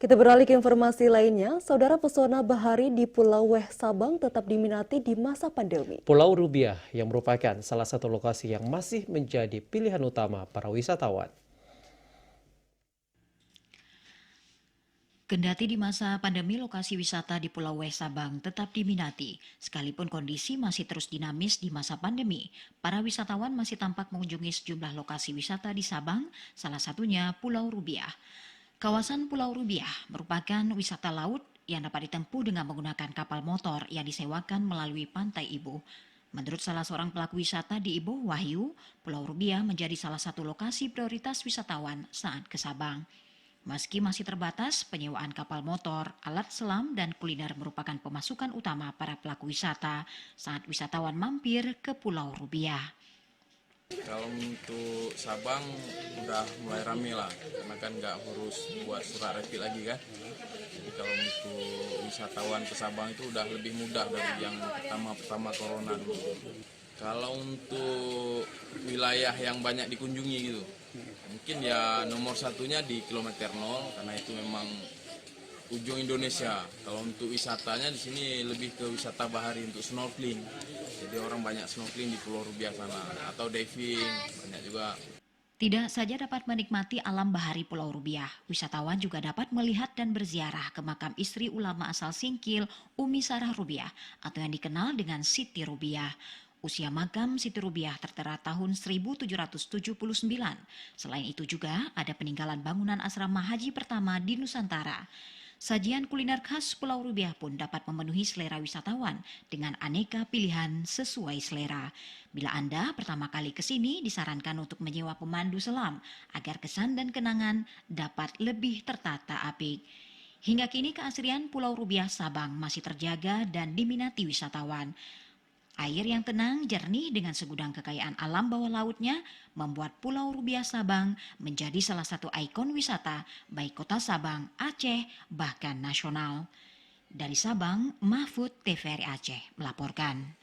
Kita beralih ke informasi lainnya, saudara pesona bahari di Pulau Weh Sabang tetap diminati di masa pandemi. Pulau Rubiah yang merupakan salah satu lokasi yang masih menjadi pilihan utama para wisatawan. Kendati di masa pandemi lokasi wisata di Pulau Weh Sabang tetap diminati, sekalipun kondisi masih terus dinamis di masa pandemi, para wisatawan masih tampak mengunjungi sejumlah lokasi wisata di Sabang, salah satunya Pulau Rubiah. Kawasan Pulau Rubiah merupakan wisata laut yang dapat ditempuh dengan menggunakan kapal motor yang disewakan melalui Pantai Ibu. Menurut salah seorang pelaku wisata di Ibu, Wahyu, Pulau Rubiah menjadi salah satu lokasi prioritas wisatawan saat ke Sabang. Meski masih terbatas, penyewaan kapal motor, alat selam, dan kuliner merupakan pemasukan utama para pelaku wisata saat wisatawan mampir ke Pulau Rubiah. Kalau untuk Sabang udah mulai rame lah, karena kan nggak harus buat surat rapid lagi kan. Jadi kalau untuk wisatawan ke Sabang itu udah lebih mudah dari yang pertama corona dulu. Kalau untuk wilayah yang banyak dikunjungi gitu, mungkin ya nomor satunya di kilometer 0 karena itu memang ujung Indonesia. Kalau untuk wisatanya di sini lebih ke wisata bahari untuk snorkeling. Jadi orang banyak snorkeling di Pulau Rubiah sana atau diving banyak juga. Tidak saja dapat menikmati alam bahari Pulau Rubiah, wisatawan juga dapat melihat dan berziarah ke makam istri ulama asal Singkil, Umi Sarah Rubiah, atau yang dikenal dengan Siti Rubiah. Usia makam Siti Rubiah tertera tahun 1779. Selain itu juga ada peninggalan bangunan asrama haji pertama di Nusantara. Sajian kuliner khas Pulau Rubiah pun dapat memenuhi selera wisatawan dengan aneka pilihan sesuai selera. Bila Anda pertama kali ke sini, disarankan untuk menyewa pemandu selam agar kesan dan kenangan dapat lebih tertata apik. Hingga kini keasrian Pulau Rubiah Sabang masih terjaga dan diminati wisatawan. Air yang tenang, jernih dengan segudang kekayaan alam bawah lautnya membuat Pulau Rubiah Sabang menjadi salah satu ikon wisata baik kota Sabang, Aceh, bahkan nasional. Dari Sabang, Mahfud TVRI Aceh melaporkan.